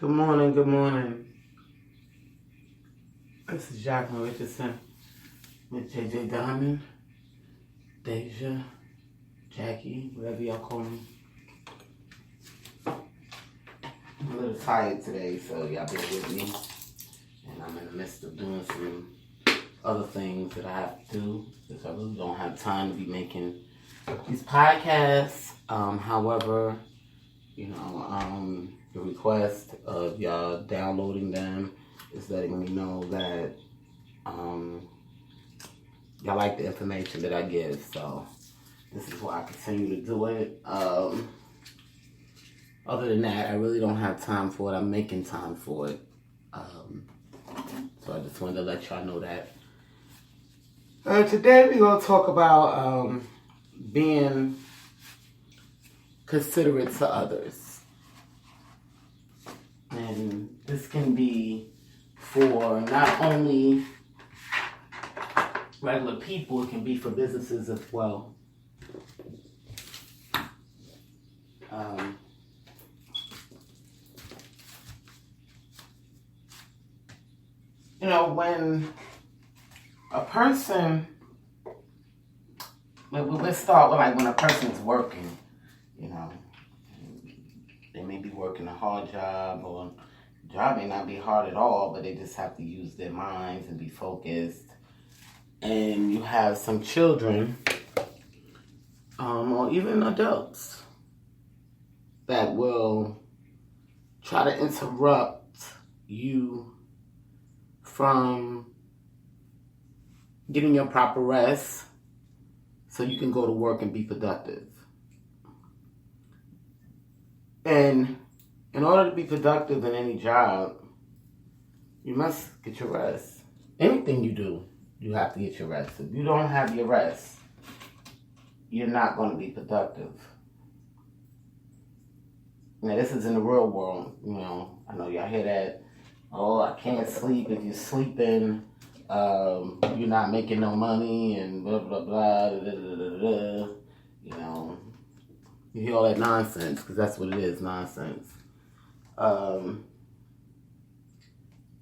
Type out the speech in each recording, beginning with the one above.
Good morning, good morning. This is Jacqueline Richardson with JJ Diamond, Deja, Jackie, whatever y'all call me. I'm a little tired today, so y'all bear with me. And I'm in the midst of doing some other things that I have to do, because I really don't have time to be making these podcasts. However, the request of y'all downloading them is letting me know that y'all like the information that I give. So this is why I continue to do it. Other than that, I really don't have time for it. I'm making time for it. So I just wanted to let y'all know that. Today we're going to talk about being considerate to others. And this can be for not only regular people, it can be for businesses as well. When a person, let's start with when a person is working, they may be working a hard job, or the job may not be hard at all, but they just have to use their minds and be focused. And you have some children, or even adults, that will try to interrupt you from getting your proper rest so you can go to work and be productive. And in order to be productive in any job, you must get your rest. Anything you do, you have to get your rest. If you don't have your rest, you're not going to be productive. Now, this is in the real world. I know y'all hear that. Oh, I can't sleep. If you're sleeping, you're not making no money, and blah, blah, blah, da, da, da, da, da. You hear all that nonsense, because that's what it is, nonsense. But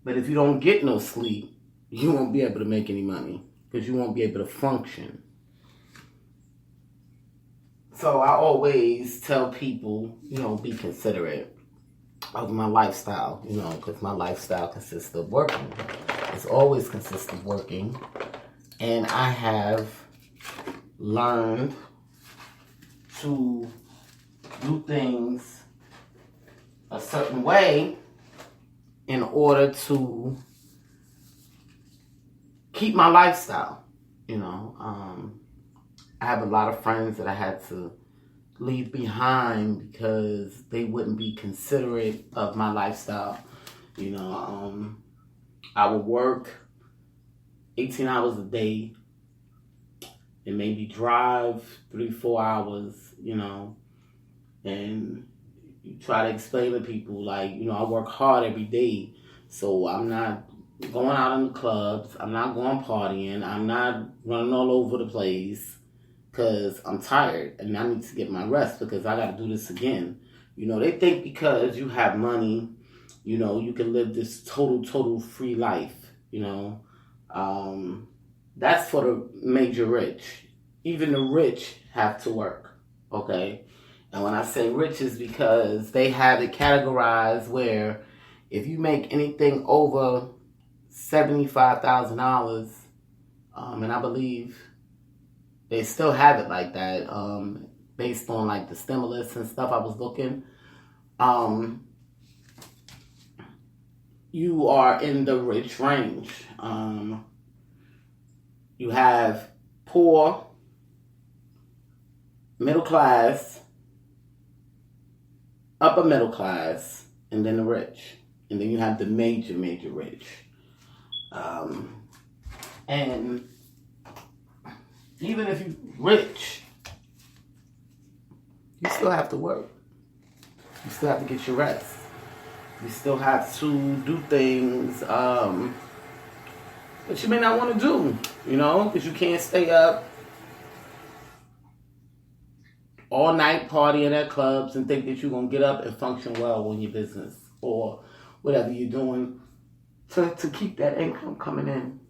if you don't get no sleep, you won't be able to make any money, because you won't be able to function. So I always tell people, be considerate of my lifestyle, because my lifestyle consists of working. It's always consists of working. And I have learned to do things a certain way in order to keep my lifestyle. I have a lot of friends that I had to leave behind because they wouldn't be considerate of my lifestyle. I would work 18 hours a day and maybe drive 3-4 hours, and you try to explain to people, I work hard every day, so I'm not going out in the clubs, I'm not going partying, I'm not running all over the place, because I'm tired and I need to get my rest because I got to do this again. They think because you have money, you can live this total free life, That's for the major rich. Even the rich have to work, okay? And when I say rich is because they have it categorized where if you make anything over $75,000, and I believe they still have it like that, based on the stimulus and stuff I was looking, you are in the rich range. You have poor, middle class, upper middle class, and then the rich. And then you have the major rich. And even if you're rich, you still have to work. You still have to get your rest. You still have to do things that you may not want to do, because you can't stay up all night partying at clubs and think that you're going to get up and function well in your business. or whatever you're doing to keep that income coming in.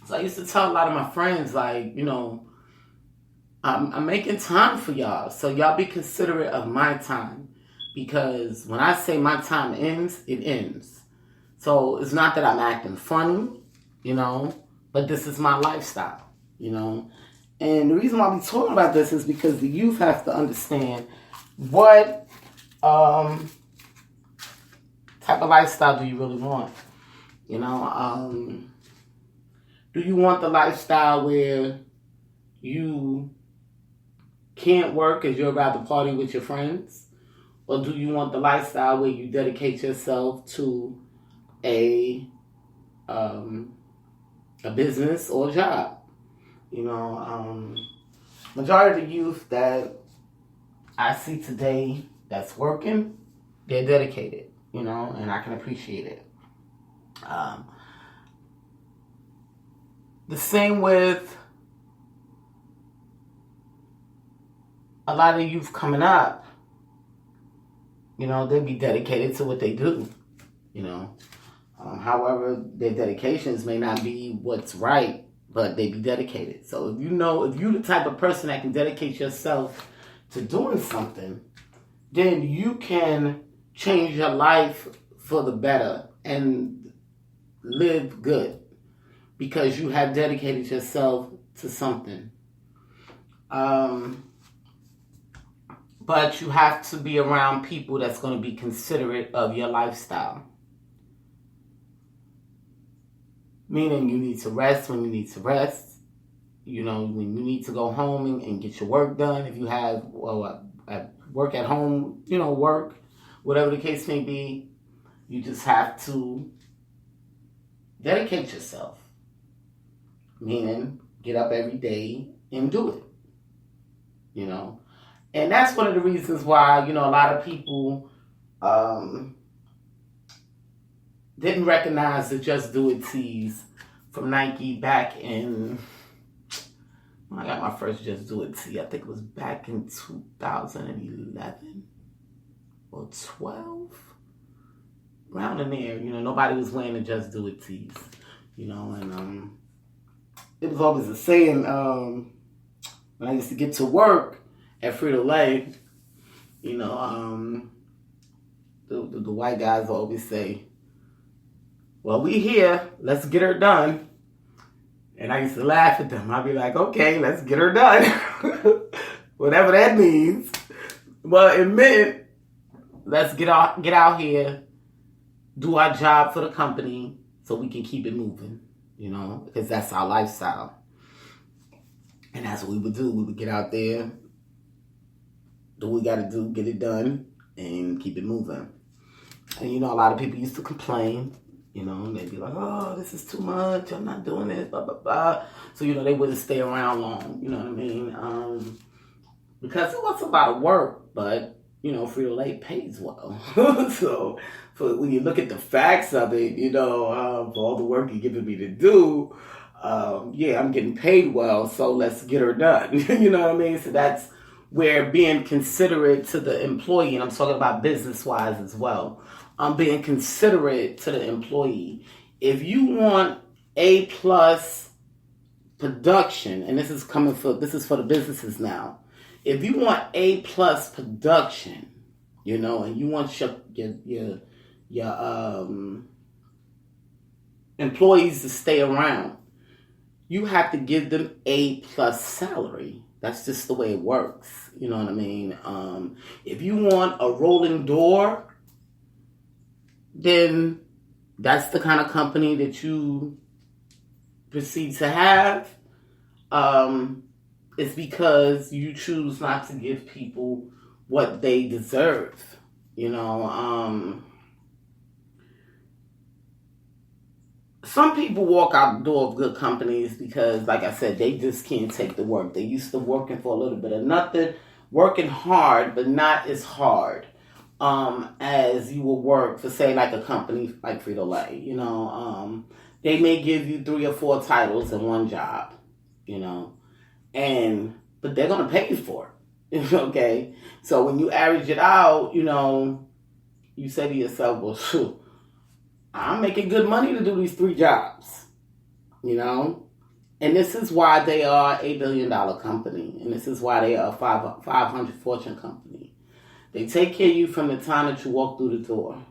So I used to tell a lot of my friends, like, I'm making time for y'all. So y'all be considerate of my time. Because when I say my time ends, it ends. So it's not that I'm acting funny, but this is my lifestyle, And the reason why we talking about this is because the youth have to understand what type of lifestyle do you really want? Do you want the lifestyle where you can't work because you'd rather party with your friends? Or do you want the lifestyle where you dedicate yourself to a business or a job? Majority of the youth that I see today that's working, they're dedicated, and I can appreciate it. The same with a lot of youth coming up. They be dedicated to what they do. However, their dedications may not be what's right, but they be dedicated. So if you're the type of person that can dedicate yourself to doing something, then you can change your life for the better and live good because you have dedicated yourself to something. But you have to be around people that's going to be considerate of your lifestyle. Meaning you need to rest when you need to rest. When you need to go home and get your work done. If you have work at home, work, whatever the case may be, you just have to dedicate yourself. Meaning get up every day and do it. And that's one of the reasons why, a lot of people didn't recognize the Just Do It tees from Nike back in, when I got my first Just Do It tee, I think it was back in 2011 or 12, around in there. Nobody was wearing the Just Do It tees, and it was always a saying when I used to get to work at Frito-Lay, the white guys always say, well, we here, let's get her done. And I used to laugh at them. I'd be like, okay, let's get her done. Whatever that means. Well, it meant, let's get out here, do our job for the company so we can keep it moving, because that's our lifestyle. And that's what we would do. We would get out there, do what we got to do, get it done, and keep it moving. And, a lot of people used to complain, they'd be like, oh, this is too much, I'm not doing this, blah, blah, blah. So, they wouldn't stay around long, you know what I mean? Because it was a lot of work, but, Frito-Lay pays well. So, when you look at the facts of it, for all the work you're giving me to do, I'm getting paid well, so let's get her done. You know what I mean? So that's where being considerate to the employee, and I'm talking about business-wise as well, being considerate to the employee. If you want A+ production, and this is for the businesses now. If you want A+ production, and you want your employees to stay around, you have to give them A+ salary. That's just the way it works. You know what I mean? If you want a rolling door, then that's the kind of company that you proceed to have. It's because you choose not to give people what they deserve. Some people walk out the door of good companies because, like I said, they just can't take the work. They used to working for a little bit of nothing, working hard, but not as hard as you will work for, say, like a company like Frito-Lay. They may give you 3 or 4 titles in one job, but they're going to pay you for it. Okay? So when you average it out, you say to yourself, well, shoot, I'm making good money to do these 3 jobs, you know? And this is why they are a $1 billion company. And this is why they are a 500 Fortune company. They take care of you from the time that you walk through the door,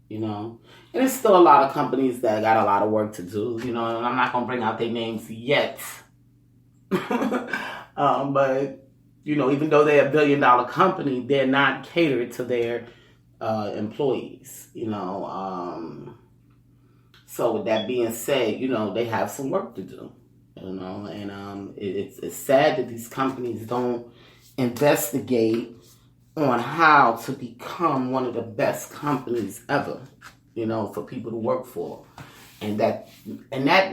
you know? And there's still a lot of companies that got a lot of work to do, you know? And I'm not going to bring out their names yet. But, you know, even though they're a $1 billion company, they're not catered to their employees, you know? So with that being said, you know, they have some work to do, you know, and it's sad that these companies don't investigate on how to become one of the best companies ever, you know, for people to work for. And that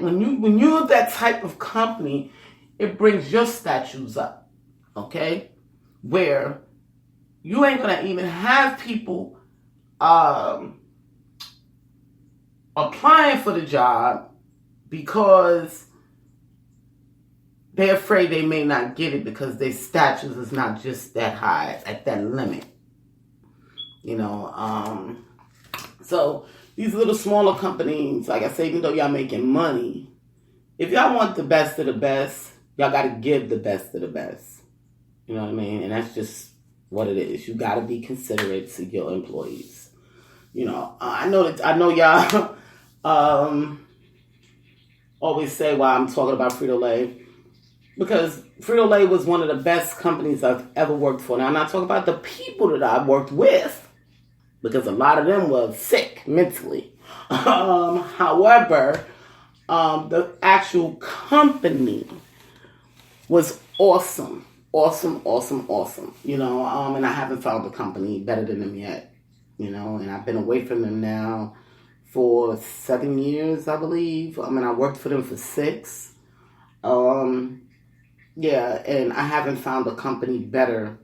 when you're that type of company, it brings your statues up, okay? Where you ain't gonna even have people applying for the job because they're afraid they may not get it because their status is not just that high, at that limit. You know, so these little smaller companies, like I say, even though y'all making money, if y'all want the best of the best, y'all got to give the best of the best. You know what I mean? And that's just what it is. You got to be considerate to your employees. You know, I know y'all always say why I'm talking about Frito-Lay, because Frito-Lay was one of the best companies I've ever worked for. Now, I'm not talking about the people that I worked with, because a lot of them were sick mentally. However, the actual company was awesome. Awesome. You know, and I haven't found a company better than them yet. You know, and I've been away from them now for 7 years, I believe. I mean, I worked for them for 6. Yeah, and I haven't found a company better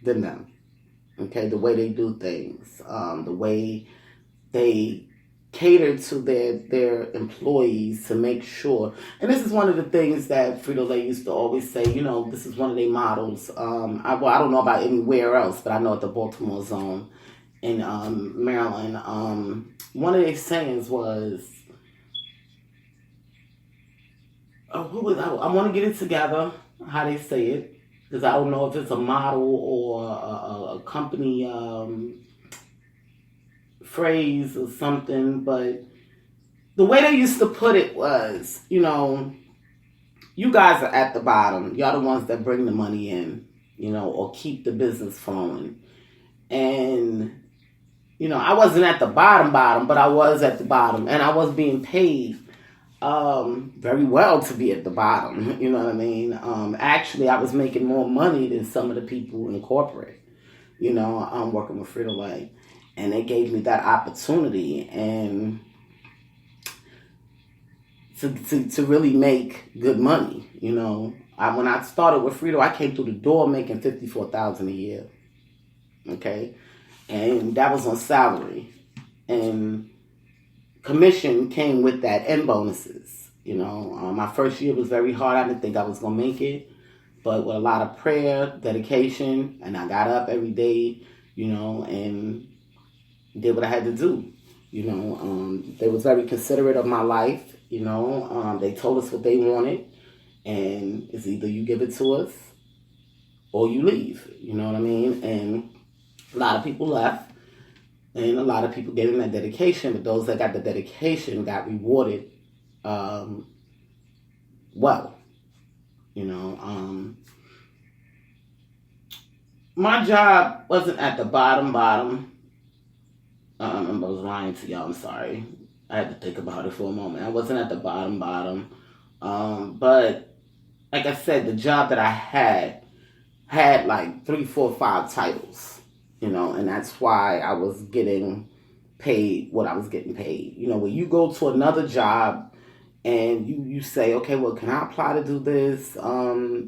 than them. Okay, the way they do things, the way they cater to their employees to make sure. And this is one of the things that Frito-Lay used to always say, you know, this is one of their models. I don't know about anywhere else, but I know at the Baltimore zone in Maryland, one of their sayings was, I want to get it together, how they say it, because I don't know if it's a model or a company phrase or something, but the way they used to put it was, you know, you guys are at the bottom. Y'all the ones that bring the money in, you know, or keep the business flowing. And, you know, I wasn't at the bottom, but I was at the bottom, and I was being paid very well to be at the bottom. You know what I mean? Actually, I was making more money than some of the people in corporate, you know, working with Frito-Lay. And they gave me that opportunity and to really make good money, you know. When I started with Frito, I came through the door making $54,000 a year. Okay? And that was on salary. And commission came with that and bonuses. You know, my first year was very hard. I didn't think I was going to make it. But with a lot of prayer, dedication, and I got up every day, you know, and did what I had to do. You know, they was very considerate of my life. You know, they told us what they wanted. And it's either you give it to us or you leave. You know what I mean? And a lot of people left. And a lot of people gave them that dedication, but those that got the dedication got rewarded well. You know, my job wasn't at the bottom. I was lying to y'all, I'm sorry. I had to think about it for a moment. I wasn't at the bottom. But like I said, the job that I had like 3, 4, 5 titles. You know, and that's why I was getting paid what I was getting paid. You know, when you go to another job and you say, okay, well, can I apply to do this?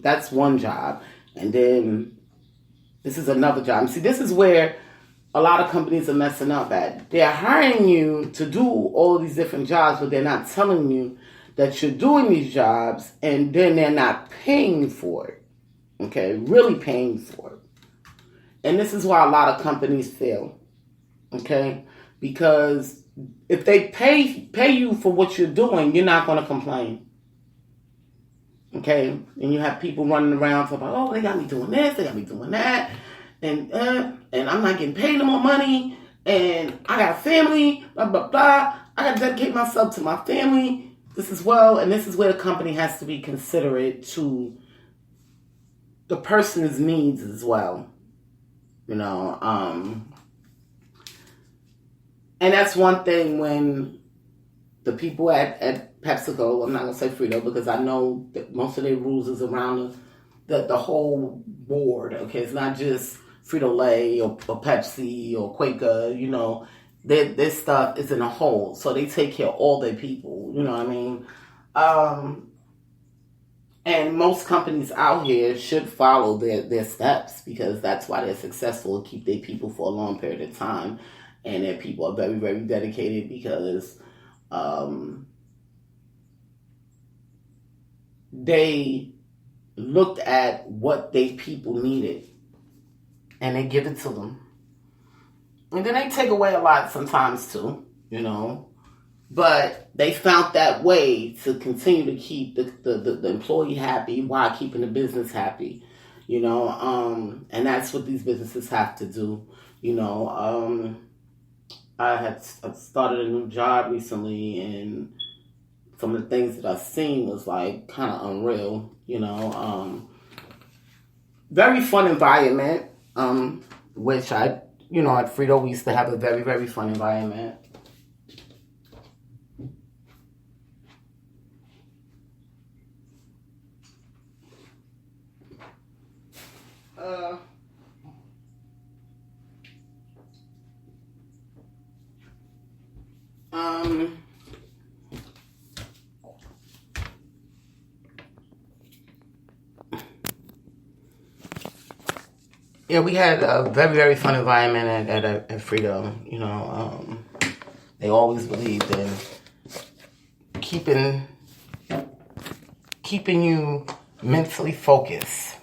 That's one job. And then this is another job. See, this is where a lot of companies are messing up at. They're hiring you to do all of these different jobs, but they're not telling you that you're doing these jobs, and then they're not paying for it. Okay, really paying for it. And this is why a lot of companies fail. Okay? Because if they pay you for what you're doing, you're not going to complain. Okay? And you have people running around talking about, oh, they got me doing this, they got me doing that, and I'm not getting paid no more money, and I got a family, blah, blah, blah. I got to dedicate myself to my family. This is and this is where the company has to be considerate to the person's needs as well. And that's one thing when the people at PepsiCo, I'm not going to say Frito because I know that most of their rules is around the whole board. Okay, it's not just Frito-Lay or Pepsi or Quaker, their stuff is in a whole. So they take care of all their people, you know what I mean? And most companies out here should follow their steps because that's why they're successful, keep their people for a long period of time. And their people are very, very dedicated because they looked at what they people needed and they give it to them. And then they take away a lot sometimes too, But they found that way to continue to keep the employee happy while keeping the business happy, And that's what these businesses have to do, I started a new job recently, and some of the things that I've seen was like kind of unreal, Very fun environment, which at Frito we used to have a very, very fun environment. Yeah, we had a very, very fun environment at Frito. They always believed in keeping you mentally focused.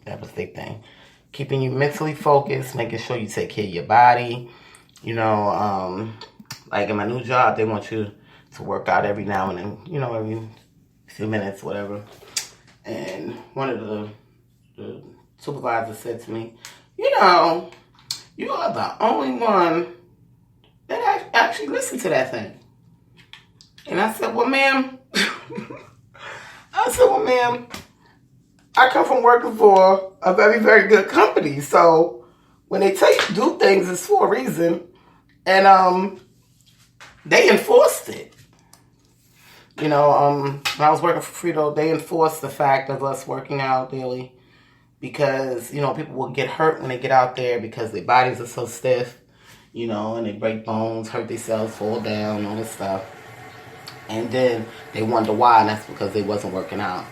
That was their thing. Keeping you mentally focused, making sure you take care of your body. Like in my new job, they want you to work out every now and then, every few minutes, whatever. And one of the supervisor said to me, you are the only one that actually listened to that thing. And I said, well, ma'am, I come from working for a very, very good company. So when they tell you to do things, it's for a reason. And they enforced it. When I was working for Frito, they enforced the fact of us working out daily. Because, people will get hurt when they get out there because their bodies are so stiff, and they break bones, hurt themselves, fall down, all this stuff. And then they wonder why, and that's because they wasn't working out.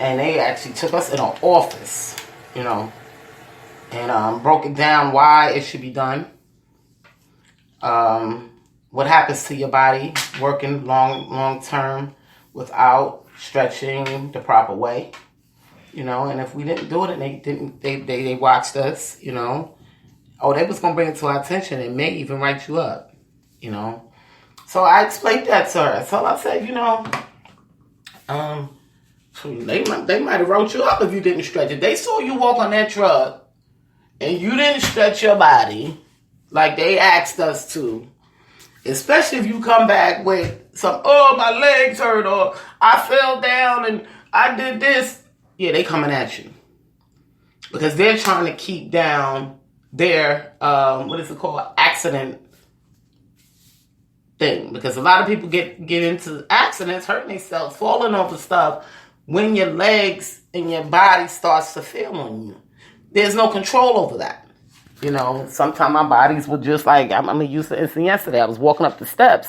And they actually took us in an office, and broke it down why it should be done. What happens to your body working long term without stretching the proper way. And if we didn't do it and they watched us, they was going to bring it to our attention and may even write you up, So I explained that to her. So I said, they might have wrote you up if you didn't stretch it. They saw you walk on that truck and you didn't stretch your body like they asked us to. Especially if you come back with my legs hurt or I fell down and I did this. Yeah, they coming at you. Because they're trying to keep down their, accident thing. Because a lot of people get into accidents, hurting themselves, falling off of stuff when your legs and your body starts to fail on you. There's no control over that. Sometimes my bodies were just like, I'm going to use the instance yesterday. I was walking up the steps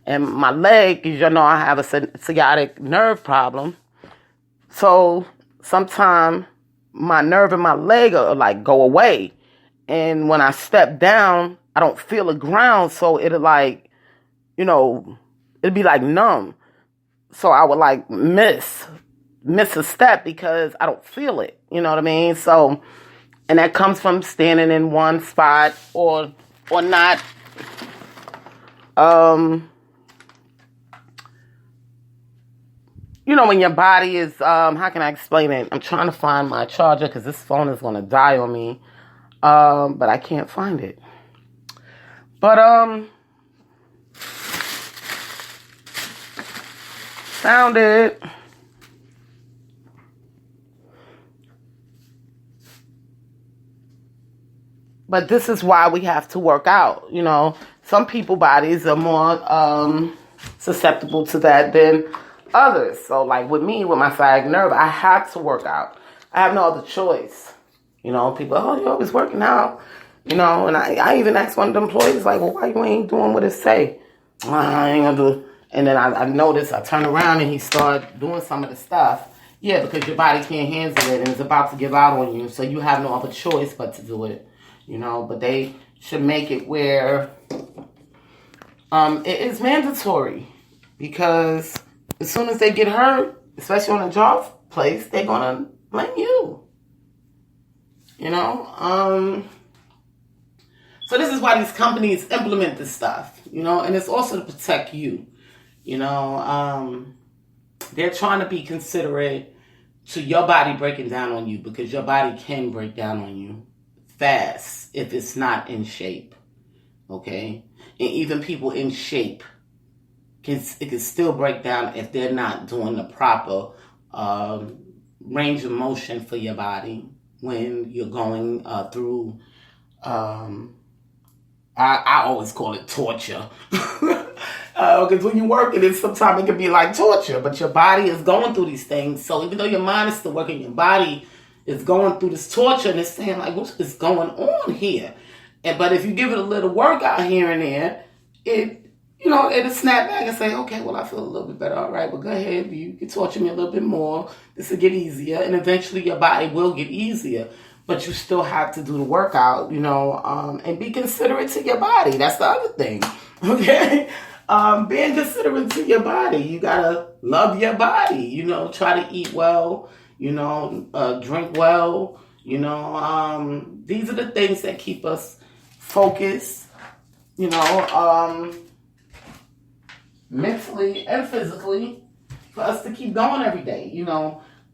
and my leg, I have a sciatic nerve problem. So sometimes my nerve in my leg will go away. And when I step down, I don't feel the ground. So it'll it'd be numb. So I would miss a step because I don't feel it. You know what I mean? So, and that comes from standing in one spot or or not, um, when your body is, how can I explain it? I'm trying to find my charger because this phone is going to die on me. But I can't find it. But, found it. But this is why we have to work out. Some people's bodies are more susceptible to that than others. So like with me, with my sciatic nerve, I have to work out. I have no other choice. People, oh, you're always working out. And I even asked one of the employees, like, well, why you ain't doing what it say? I ain't gonna do it. And then I noticed, I turned around and he started doing some of the stuff. Yeah, because your body can't handle it and it's about to give out on you. So you have no other choice but to do it. But they should make it where it is mandatory. Because as soon as they get hurt, especially on a job place, they're going to blame you. So this is why these companies implement this stuff, and it's also to protect you. They're trying to be considerate to your body breaking down on you, because your body can break down on you fast if it's not in shape. Okay? And even people in shape it can still break down if they're not doing the proper range of motion for your body when you're going through I always call it torture. Because when you're working, sometimes it can be like torture, but your body is going through these things. So even though your mind is still working, your body is going through this torture and it's saying, like, what is going on here? But if you give it a little workout here and there, it'll snap back and say, okay, well, I feel a little bit better. All right, well, go ahead. You can torture me a little bit more. This will get easier. And eventually your body will get easier. But you still have to do the workout, and be considerate to your body. That's the other thing, okay? Being considerate to your body. You got to love your body, try to eat well, drink well, These are the things that keep us focused, mentally and physically, for us to keep going every day,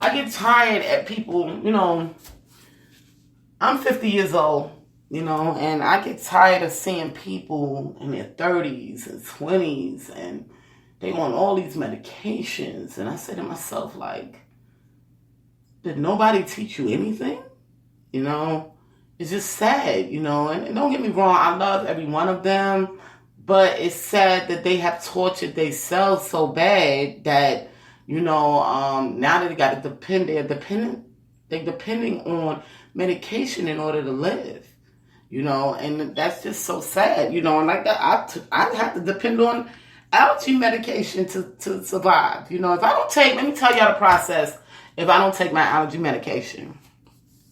I get tired at people, I'm 50 years old, and I get tired of seeing people in their 30s and 20s, and they want all these medications. And I say to myself, like, did nobody teach you anything? It's just sad, and don't get me wrong, I love every one of them, but it's sad that they have tortured themselves so bad that, now that they got to they're depending on medication in order to live, and that's just so sad, and like that, I have to depend on allergy medication to survive, if I don't take, let me tell y'all the process, if I don't take my allergy medication.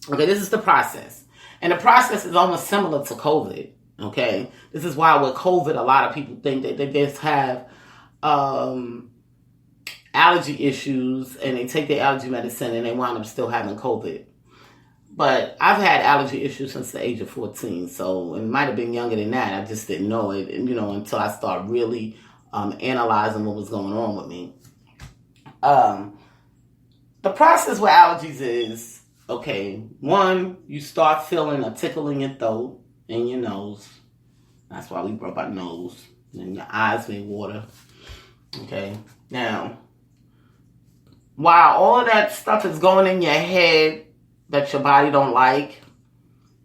Okay, this is the process, and the process is almost similar to COVID, okay? This is why with COVID, a lot of people think that they just have allergy issues, and they take their allergy medicine, and they wind up still having COVID. But I've had allergy issues since the age of 14, so it might have been younger than that. I just didn't know it, until I started really analyzing what was going on with me. The process with allergies is, okay, one, you start feeling a tickle in your throat and your nose. That's why we rub our nose. And your eyes may water. Okay, now, while all of that stuff is going in your head that your body don't like,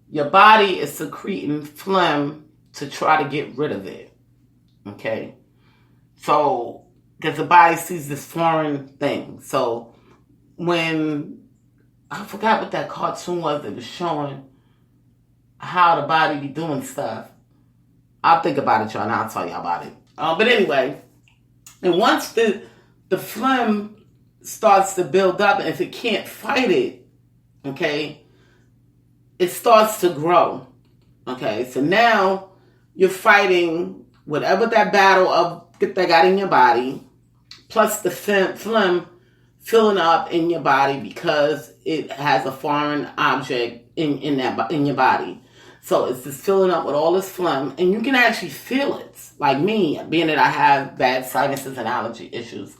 your body is secreting phlegm to try to get rid of it. Okay? So, because the body sees this foreign thing. So, when, I forgot what that cartoon was that was showing how the body be doing stuff. I'll think about it, y'all, and I'll tell y'all about it. But anyway, and once the phlegm starts to build up, and if it can't fight it, okay, it starts to grow. Okay, so now you're fighting whatever that battle of that got in your body, plus the phlegm filling up in your body because it has a foreign object in your body. So it's just filling up with all this phlegm, and you can actually feel it. Like me, being that I have bad sinuses and allergy issues,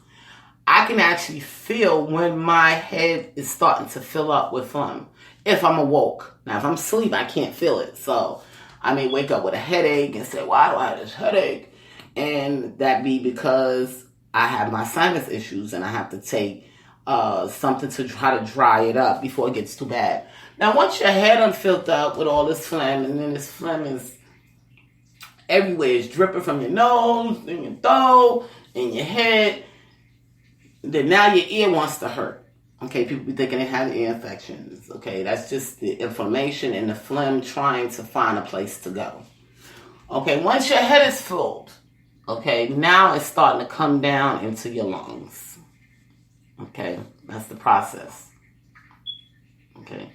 I can actually feel when my head is starting to fill up with phlegm if I'm awoke. Now, if I'm asleep, I can't feel it. So I may wake up with a headache and say, why do I have this headache? And that be because I have my sinus issues and I have to take something to try to dry it up before it gets too bad. Now, once your head done filled up with all this phlegm, and then this phlegm is everywhere, it's dripping from your nose, in your throat, in your head, then now your ear wants to hurt. Okay, people be thinking they have ear infections. Okay, that's just the inflammation and the phlegm trying to find a place to go. Okay, once your head is filled, okay, now it's starting to come down into your lungs. Okay, that's the process. Okay,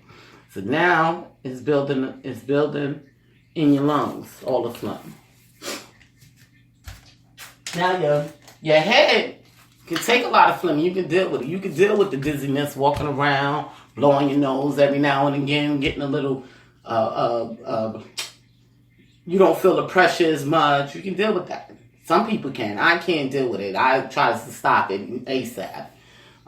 so now it's building in your lungs, all the phlegm. Now your head can take a lot of phlegm. You can deal with it. You can deal with the dizziness, walking around, blowing your nose every now and again, getting a little, you don't feel the pressure as much. You can deal with that. Some people can. I can't deal with it. I try to stop it ASAP.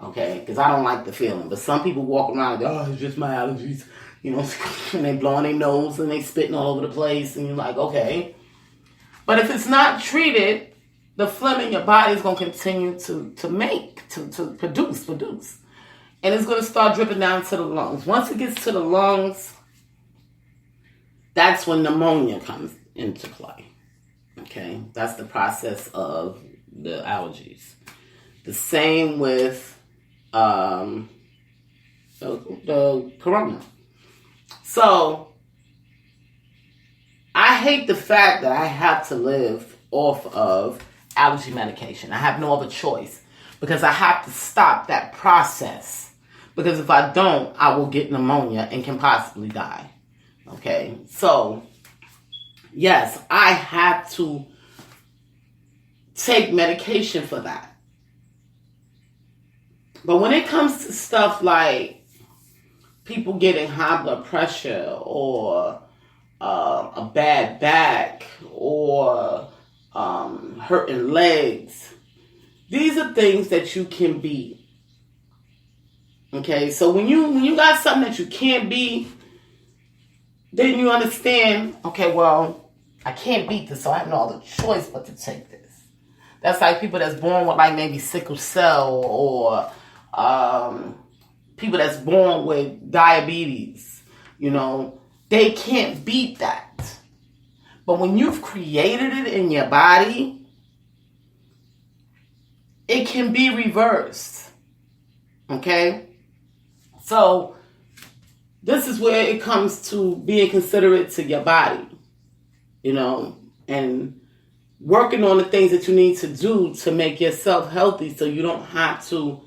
Okay? Because I don't like the feeling. But some people walk around and it's just my allergies. You know, and they blowing their nose and they spitting all over the place. And you're like, okay. But if it's not treated, the phlegm in your body is going to continue to produce. And it's going to start dripping down to the lungs. Once it gets to the lungs, that's when pneumonia comes into play. Okay? That's the process of the allergies. The same with the corona. So, I hate the fact that I have to live off of allergy medication. I have no other choice because I have to stop that process. Because if I don't, I will get pneumonia and can possibly die. Okay, so yes, I have to take medication for that. But when it comes to stuff like people getting high blood pressure or a bad back or hurting legs, these are things that you can beat. Okay, so when you got something that you can't beat, then you understand, okay, well, I can't beat this, so I have no other choice but to take this. That's like people that's born with like maybe sickle cell or people that's born with diabetes. You know, they can't beat that. But when you've created it in your body, it can be reversed. Okay? So, this is where it comes to being considerate to your body, you know, and working on the things that you need to do to make yourself healthy so you don't have to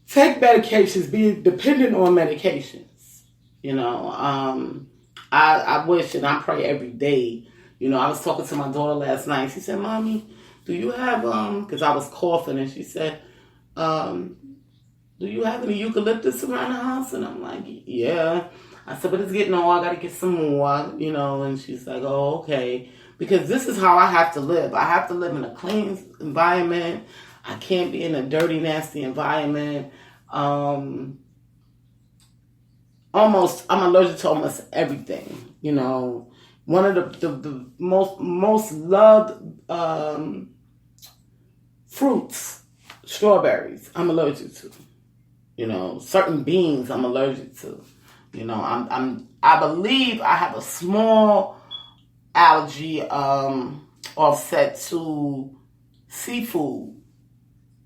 take medications, be dependent on medications. You know, I wish and I pray every day. You know, I was talking to my daughter last night. She said, Mommy, do you have, because I was coughing, and she said, do you have any eucalyptus around the house? And I'm like, yeah. I said, but it's getting old. I got to get some more, you know. And she's like, oh, okay. Because this is how I have to live. I have to live in a clean environment. I can't be in a dirty, nasty environment. I'm allergic to almost everything, you know. One of the most loved fruits, strawberries, I'm allergic to. You know, certain beans I'm allergic to. You know, I believe I have a small allergy offset to seafood,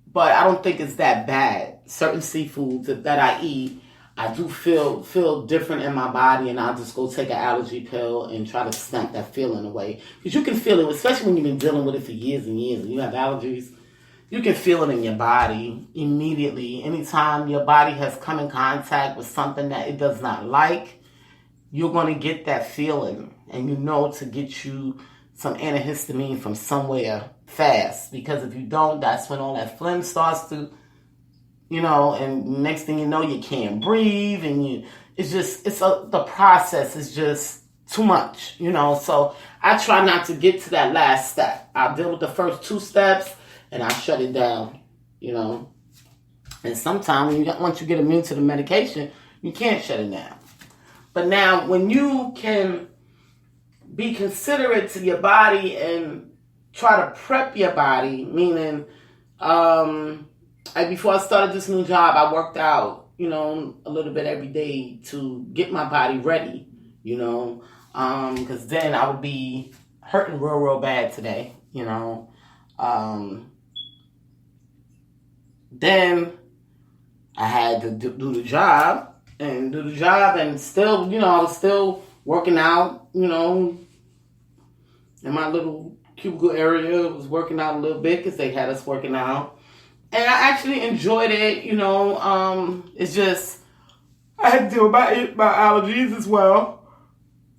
but I don't think it's that bad. Certain seafoods that I eat, I do feel different in my body, and I'll just go take an allergy pill and try to snap that feeling away. Because you can feel it, especially when you've been dealing with it for years and years, and you have allergies. You can feel it in your body immediately. Anytime your body has come in contact with something that it does not like, you're going to get that feeling. And you know to get you some antihistamine from somewhere fast. Because if you don't, that's when all that phlegm starts to, you know, and next thing you know, you can't breathe. And the process is just too much, So I try not to get to that last step. I'll deal with the first 2 steps and I shut it down, And sometimes once you get immune to the medication, you can't shut it down. But now when you can be considerate to your body and try to prep your body, meaning before I started this new job, I worked out, a little bit every day to get my body ready, because then I would be hurting real, real bad today, Then I had to do the job and still, I was still working out, in my little cubicle area. I was working out a little bit because they had us working out. And I actually enjoyed it, It's just, I had to deal with my allergies as well.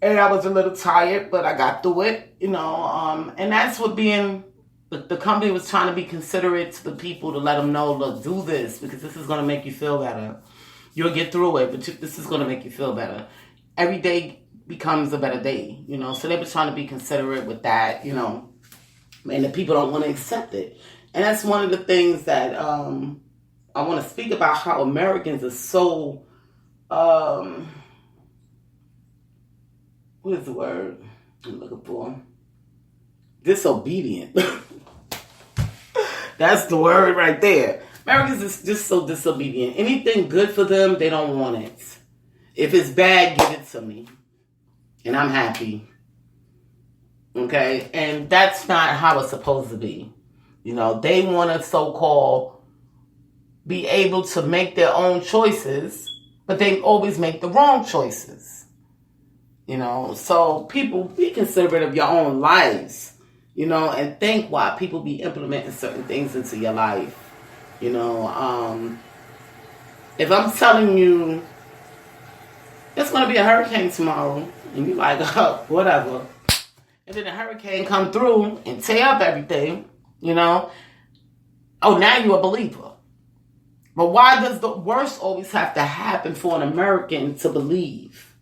And I was a little tired, but I got through it, And that's what the company was trying to be considerate to the people to let them know, look, do this because this is going to make you feel better. You'll get through it, but this is going to make you feel better. Every day becomes a better day, So they were trying to be considerate with that, And the people don't want to accept it. And that's one of the things that I want to speak about, how Americans are so, what is the word I'm looking for? Disobedient. That's the word right there. Americans is just so disobedient. Anything good for them, they don't want it. If it's bad, give it to me. And I'm happy. Okay? And that's not how it's supposed to be. They want to so-called be able to make their own choices, but they always make the wrong choices. So people, be considerate of your own lives, and think why people be implementing certain things into your life. If I'm telling you it's going to be a hurricane tomorrow, and you're like, oh, whatever. And then a hurricane come through and tear up everything, oh, now you're a believer. But why does the worst always have to happen for an American to believe?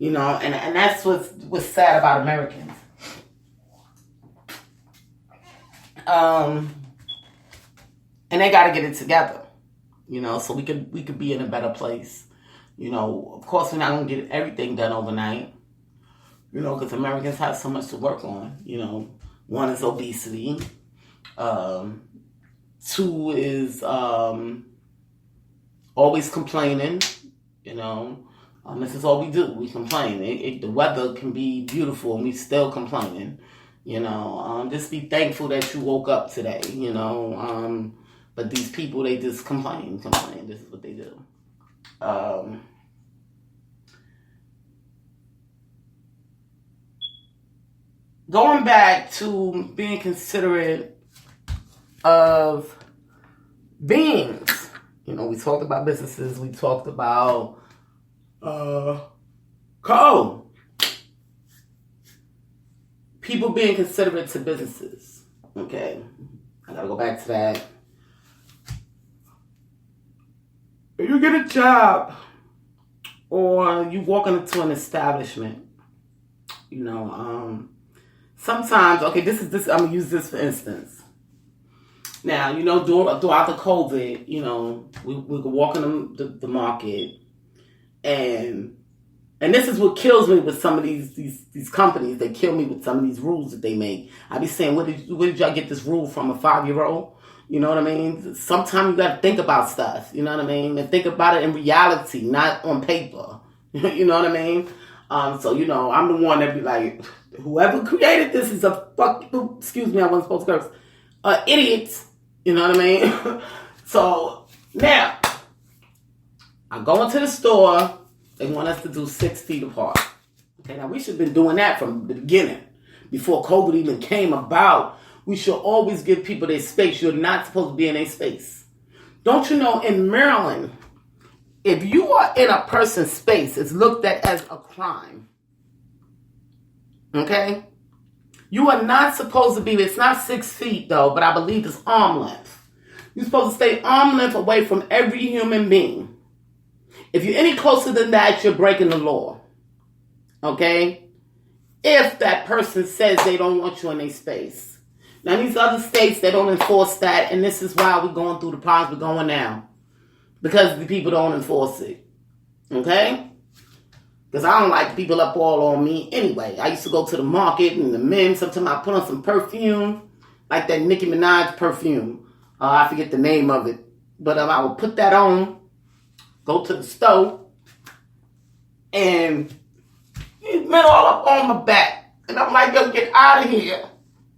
And that's what's sad about Americans. And they got to get it together, so we could be in a better place. Of course, we're not going to get everything done overnight, because Americans have so much to work on. One is obesity. 2 is always complaining. This is all we do. We complain. The weather can be beautiful and we still complaining. Just be thankful that you woke up today. But these people, they just complain. This is what they do. Going back to being considerate of beings. We talked about businesses. We talked about code. People being considerate to businesses. Okay. I gotta go back to that. If you get a job or you walk into an establishment, sometimes, okay, this I'm gonna use this for instance. Now, throughout the COVID, we could walk in the market, and this is what kills me with some of these companies. They kill me with some of these rules that they make. I be saying, where did y'all get this rule from? A 5-year-old? You know what I mean? Sometimes you got to think about stuff. You know what I mean? And think about it in reality, not on paper. You know what I mean? So I'm the one that be like, whoever created this is a excuse me, I wasn't supposed to curse. Idiots. You know what I mean? So now I go into the store. They want us to do 6 feet apart. Okay, now we should have been doing that from the beginning. Before COVID even came about, we should always give people their space. You're not supposed to be in a space. Don't you know, in Maryland, if you are in a person's space, it's looked at as a crime. Okay? You are not supposed to be, it's not 6 feet though, but I believe it's arm length. You're supposed to stay arm length away from every human being. If you're any closer than that, you're breaking the law. Okay? if that person says they don't want you in their space. Now, these other states, they don't enforce that, and this is why we're going through the problems we're going now. Because the people don't enforce it. Okay? Because I don't like people up all on me anyway. I used to go to the market and the men, sometimes I put on some perfume, like that Nicki Minaj perfume. I forget the name of it. But I would put that on, go to the store, and men all up on my back. And I'm like, yo, get out of here.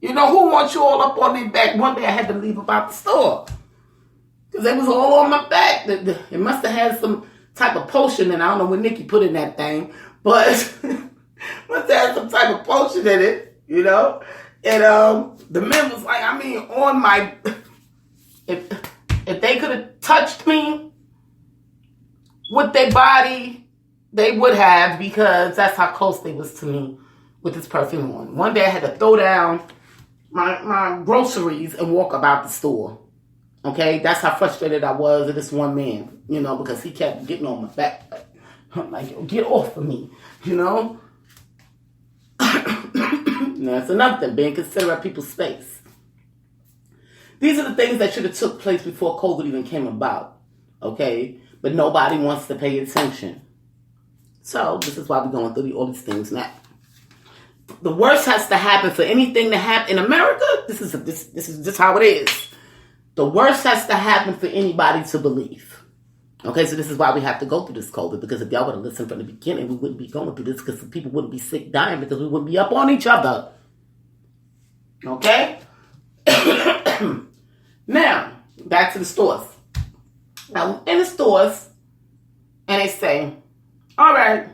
You know, who wants you all up on their back? One day I had to leave about the store. Because they was all on my back. It must have had some type of potion, and I don't know what Nikki put in that thing, but must have had some type of potion in it, you know? And the men was like, I mean, on my... If they could have touched me with their body, they would have, because that's how close they was to me with this perfume on. One day I had to throw down my groceries and walk about the store. Okay? That's how frustrated I was at this one man, you know, because he kept getting on my back. I'm like, yo, get off of me, you know? That's another thing, being considerate of people's space. These are the things that should have took place before COVID even came about, okay? But nobody wants to pay attention. So this is why we're going through all these things now. The worst has to happen for anything to happen in America. This is just how it is. The worst has to happen for anybody to believe. Okay, so this is why we have to go through this COVID, because if y'all would have listened from the beginning, we wouldn't be going through this, because people wouldn't be sick, dying, because we wouldn't be up on each other. Okay? Now, back to the stores. Now, in the stores, and they say, all right,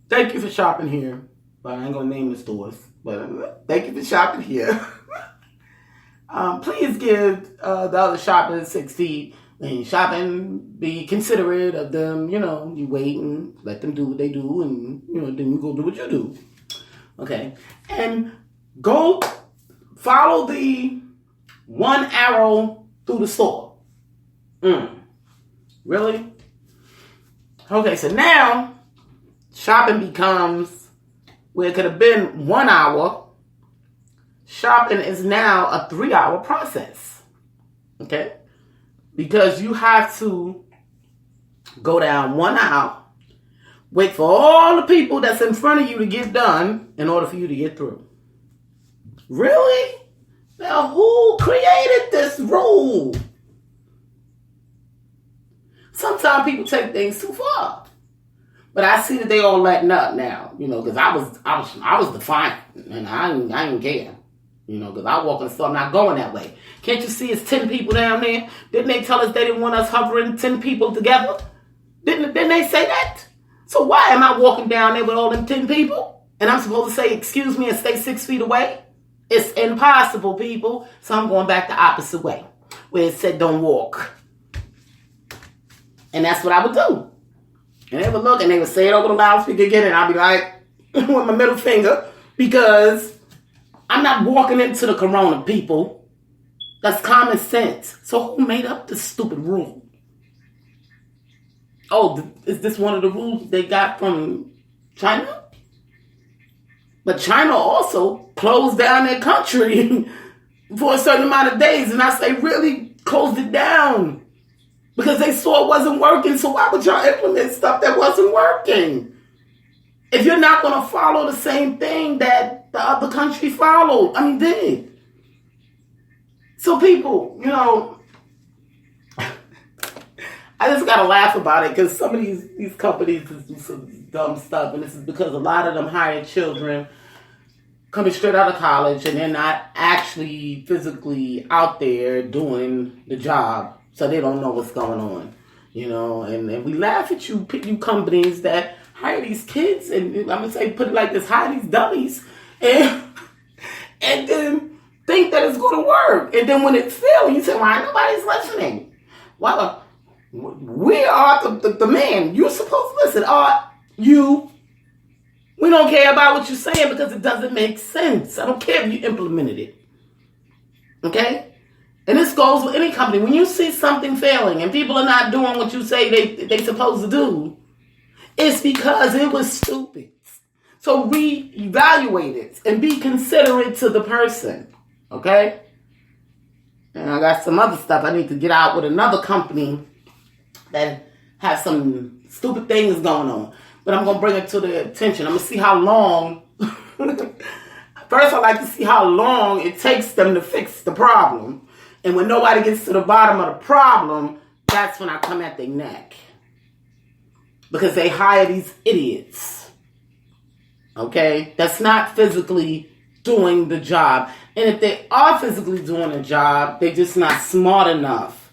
thank you for shopping here. But I ain't going to name the stores. But thank you for shopping here. Please give the other shoppers 6 feet. And shopping, be considerate of them. You know, you wait and let them do what they do. And, you know, then you go do what you do. Okay. And go follow the one arrow through the store. Really? Okay, so now shopping becomes, where it could have been 1 hour, shopping is now a 3-hour process. Okay? Because you have to go down 1 aisle, wait for all the people that's in front of you to get done in order for you to get through. Really? Now, who created this rule? Sometimes people take things too far. But I see that they all letting up now, you know, because I was defiant, and I didn't care, you know, because I walk in the store, I'm not going that way. Can't you see it's 10 people down there? Didn't they tell us they didn't want us hovering 10 people together? Didn't they say that? So why am I walking down there with all them 10 people? And I'm supposed to say, excuse me, and stay 6 feet away? It's impossible, people. So I'm going back the opposite way, where it said don't walk. And that's what I would do. And they would look and they would say it over the loudspeaker again, and I'd be like, with my middle finger, because I'm not walking into the corona, people. That's common sense. So who made up this stupid rule? Oh, is this one of the rules they got from China? But China also closed down their country for a certain amount of days. And I say, really closed it down. Because they saw it wasn't working. So why would y'all implement stuff that wasn't working? If you're not going to follow the same thing that the other country followed. I mean, did. So people, you know, I just got to laugh about it, because some of these companies just do some dumb stuff. And this is because a lot of them hire children coming straight out of college, and they're not actually physically out there doing the job. So they don't know what's going on, you know. And we laugh at you companies that hire these kids, and I'm going to say, put it like this, hire these dummies, and then think that it's going to work. And then when it fails, you say, why nobody's listening? Well, we are the man. You're supposed to listen. We don't care about what you're saying because it doesn't make sense. I don't care if you implemented it. Okay? And this goes with any company. When you see something failing and people are not doing what you say they supposed to do, it's because it was stupid. So reevaluate it and be considerate to the person. Okay? And I got some other stuff I need to get out with another company that has some stupid things going on. But I'm going to bring it to the attention. I'm going to see how long. First, I like to see how long it takes them to fix the problem. And when nobody gets to the bottom of the problem, that's when I come at their neck. Because they hire these idiots. Okay? That's not physically doing the job. And if they are physically doing the job, they're just not smart enough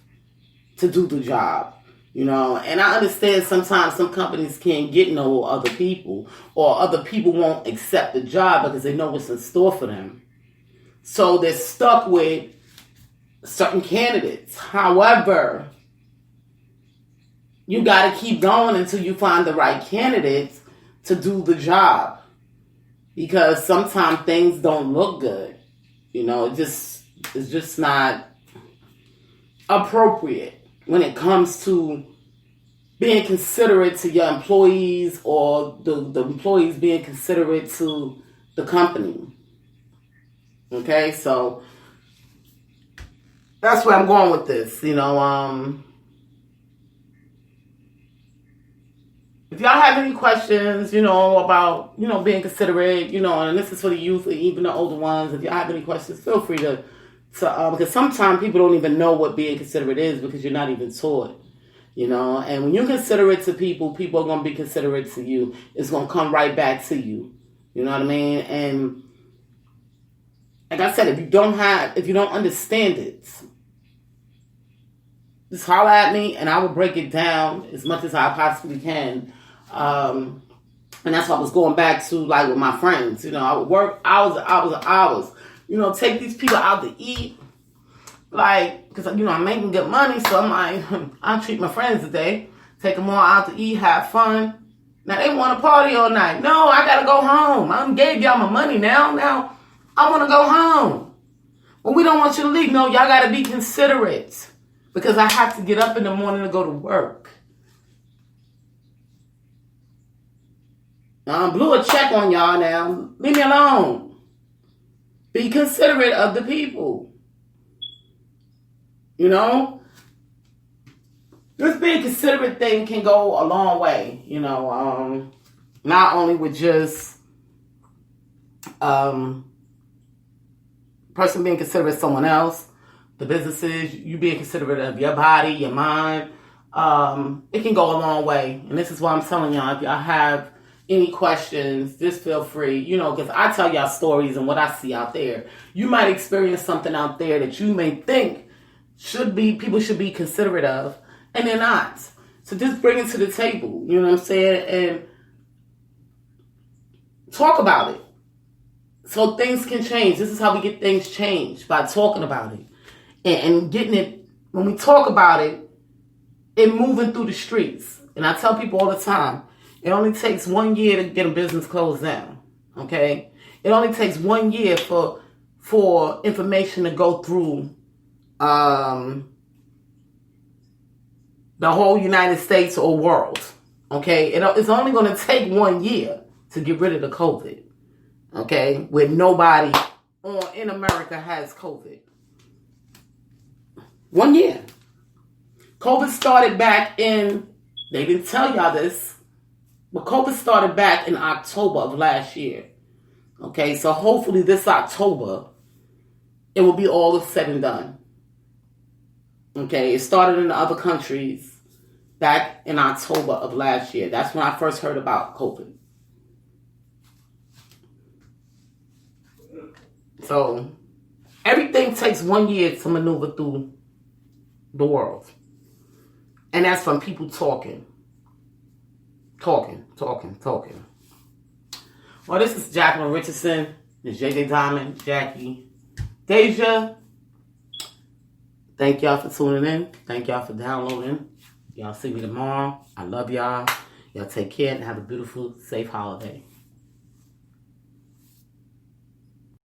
to do the job. You know, and I understand sometimes some companies can't get no other people, or other people won't accept the job because they know what's in store for them. So they're stuck with certain candidates. However, you got to keep going until you find the right candidates to do the job. Because sometimes things don't look good. You know, it's just not appropriate when it comes to being considerate to your employees, or the employees being considerate to the company. Okay, so that's where I'm going with this. You know, if y'all have any questions, you know, about, you know, being considerate, you know, and this is for the youth or even the older ones, if y'all have any questions, feel free to because sometimes people don't even know what being considerate is because you're not even taught, you know. And when you're considerate to people, people are going to be considerate to you. It's going to come right back to you. You know what I mean? And like I said, if you don't understand it, just holler at me and I will break it down as much as I possibly can. And that's what I was going back to, like with my friends. You know, I would work hours and hours and hours. You know, take these people out to eat. Like, because, you know, I'm making good money. So I'm like, I'll treat my friends today. Take them all out to eat, have fun. Now, they want to party all night. No, I got to go home. I done gave y'all my money now. Now, I want to go home. Well, we don't want you to leave. No, y'all got to be considerate. Because I have to get up in the morning to go to work. Now, I blew a check on y'all now. Leave me alone. Be considerate of the people. You know? This being considerate thing can go a long way. You know, not only with just person being considerate of someone else, the businesses, you being considerate of your body, your mind. It can go a long way. And this is why I'm telling y'all, if y'all have any questions, just feel free, you know, because I tell y'all stories and what I see out there. You might experience something out there that you may think people should be considerate of, and they're not. So just bring it to the table, you know what I'm saying, and talk about it. So things can change. This is how we get things changed, by talking about it. And getting it, when we talk about it, it moving through the streets. And I tell people all the time, it only takes 1 year to get a business closed down, okay? It only takes 1 year for information to go through the whole United States or world, okay? It's only going to take 1 year to get rid of the COVID, okay? Where nobody in America has COVID. 1 year. COVID started back in, they didn't tell y'all this, but COVID started back in October of last year. Okay, so hopefully this October, it will be all said and done. Okay, it started in the other countries back in October of last year. That's when I first heard about COVID. So everything takes 1 year to maneuver through the world. And that's from people talking. Talking. Well, this is Jacqueline Richardson. This is JJ Diamond, Jackie, Deja. Thank y'all for tuning in. Thank y'all for downloading. Y'all see me tomorrow. I love y'all. Y'all take care and have a beautiful, safe holiday.